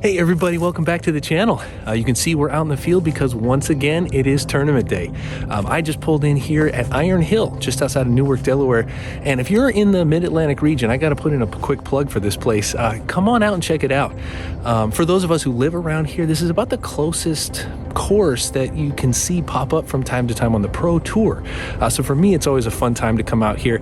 Hey everybody, welcome back to the channel. You can see we're out in the field because once again, it is tournament day. I just pulled in here at Iron Hill, just outside of Newark, Delaware. And if you're in the mid-Atlantic region, I got to put in a quick plug for this place. Come on out and check it out. For those of us who live around here, this is about the closest course that you can see pop up from time to time on the Pro Tour. So for me, it's always a fun time to come out here.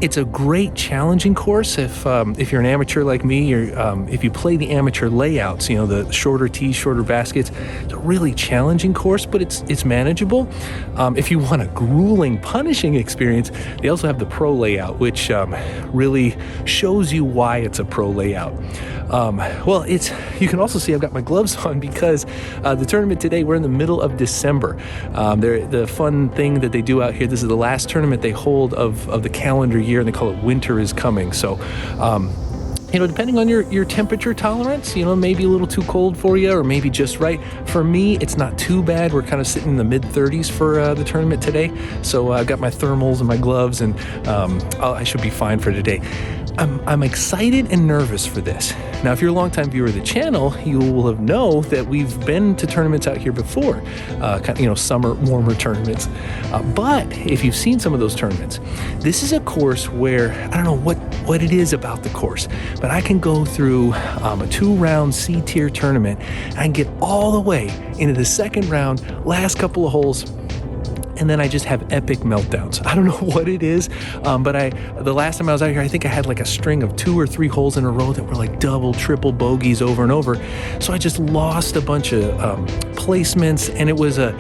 It's a great challenging course if you're an amateur like me, or if you play the amateur layouts, you know, the shorter tees, shorter baskets. It's a really challenging course, but it's manageable. If you want a grueling, punishing experience, they also have the pro layout, which really shows you why it's a pro layout. Well, you can also see I've got my gloves on because the tournament today, we're in the middle of December. The fun thing that they do out here, this is the last tournament they hold of the calendar year, and they call it Winter is Coming. So, you know, depending on your temperature tolerance, you know, maybe a little too cold for you or maybe just right. For me, it's not too bad. We're kind of sitting in the mid-30s for the tournament today. So I've got my thermals and my gloves, and I should be fine for today. I'm excited and nervous for this. Now, if you're a longtime viewer of the channel, you will have know that we've been to tournaments out here before, you know, summer warmer tournaments. But if you've seen some of those tournaments, this is a course where I don't know what it is about the course, but I can go through a 2-round C-tier tournament and get all the way into the second round, last couple of holes, and then I just have epic meltdowns. I don't know what it is, but the last time I was out here, I think I had like a string of 2 or 3 holes in a row that were like double, triple bogeys over and over. So I just lost a bunch of placements, and it was a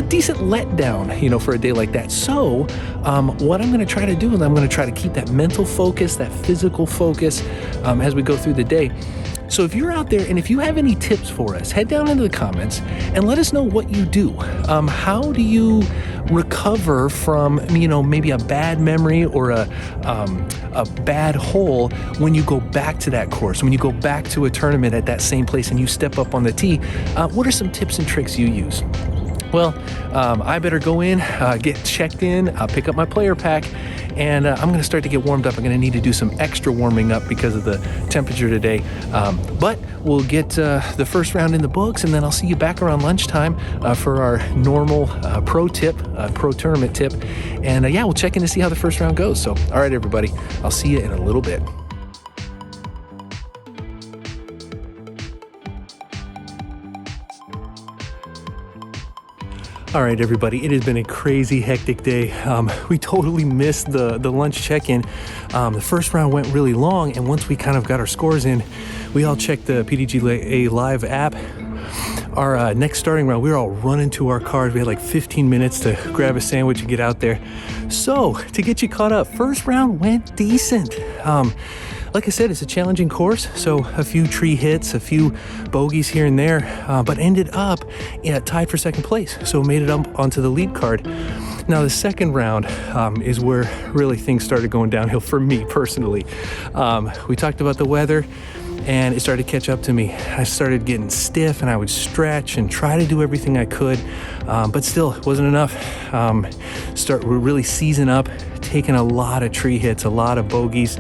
decent letdown, you know, for a day like that. So what I'm going to try to do is I'm going to try to keep that mental focus, that physical focus as we go through the day. So if you're out there and if you have any tips for us, head down into the comments and let us know what you do. How do you recover from, you know, maybe a bad memory or a bad hole when you go back to that course, when you go back to a tournament at that same place and you step up on the tee? What are some tips and tricks you use? Well, I better go in, get checked in, pick up my player pack, and I'm going to start to get warmed up. I'm going to need to do some extra warming up because of the temperature today. But we'll get the first round in the books, and then I'll see you back around lunchtime for our normal pro tournament tip. And yeah, we'll check in to see how the first round goes. So, all right, everybody, I'll see you in a little bit. All right, everybody, it has been a crazy, hectic day. We totally missed the lunch check-in. The first round went really long, and once we kind of got our scores in, we all checked the PDGA Live app. Our next starting round, we were all running to our cars. We had like 15 minutes to grab a sandwich and get out there. So, to get you caught up, first round went decent. Like I said, it's a challenging course, so a few tree hits, a few bogeys here and there, but ended up tied for second place, so made it up onto the lead card. Now, the second round is where really things started going downhill for me personally. We talked about the weather, and it started to catch up to me. I started getting stiff, and I would stretch and try to do everything I could, but still, it wasn't enough. Start really seizing up, taking a lot of tree hits, a lot of bogeys,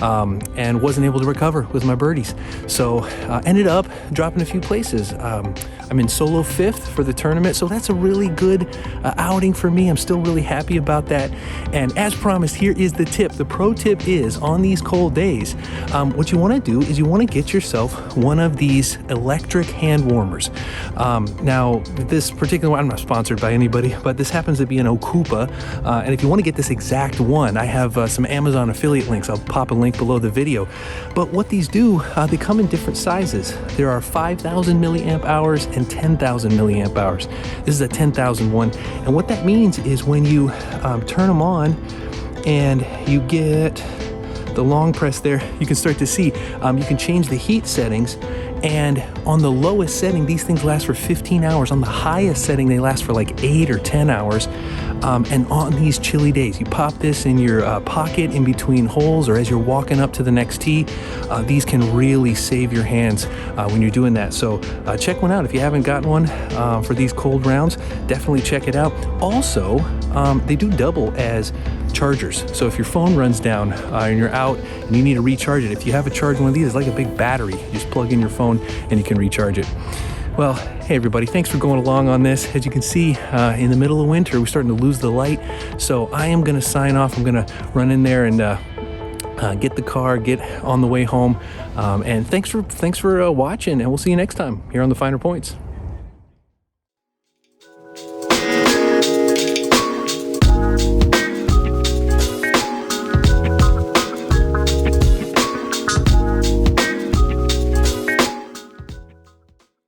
and wasn't able to recover with my birdies. So ended up dropping a few places. I'm in solo 5th for the tournament, so that's a really good outing for me. I'm still really happy about that. And as promised, here is the tip. The pro tip is, on these cold days, what you want to do is you want to get yourself one of these electric hand warmers. Now, this particular one, I'm not sponsored by anybody, but this happens to be an Okupa. And if you want to get this exact one, I have some Amazon affiliate links. I'll pop a link below the video. But what these do, they come in different sizes. There are 5,000 milliamp hours and 10,000 milliamp hours. This is a 10,000 one. And what that means is when you turn them on and you get the long press there, you can start to see, you can change the heat settings. And on the lowest setting, these things last for 15 hours. On the highest setting, they last for like 8 or 10 hours. And on these chilly days, you pop this in your pocket in between holes, or as you're walking up to the next tee. These can really save your hands when you're doing that. So check one out. If you haven't gotten one for these cold rounds, definitely check it out. Also, they do double as chargers. So if your phone runs down and you're out and you need to recharge it, if you have a charge one of these, it's like a big battery. You just plug in your phone and you can recharge it. Well, hey everybody, thanks for going along on this. As you can see, in the middle of winter, we're starting to lose the light. So I am going to sign off. I'm going to run in there and get the car, get on the way home. And thanks for watching, and we'll see you next time here on The Finer Points.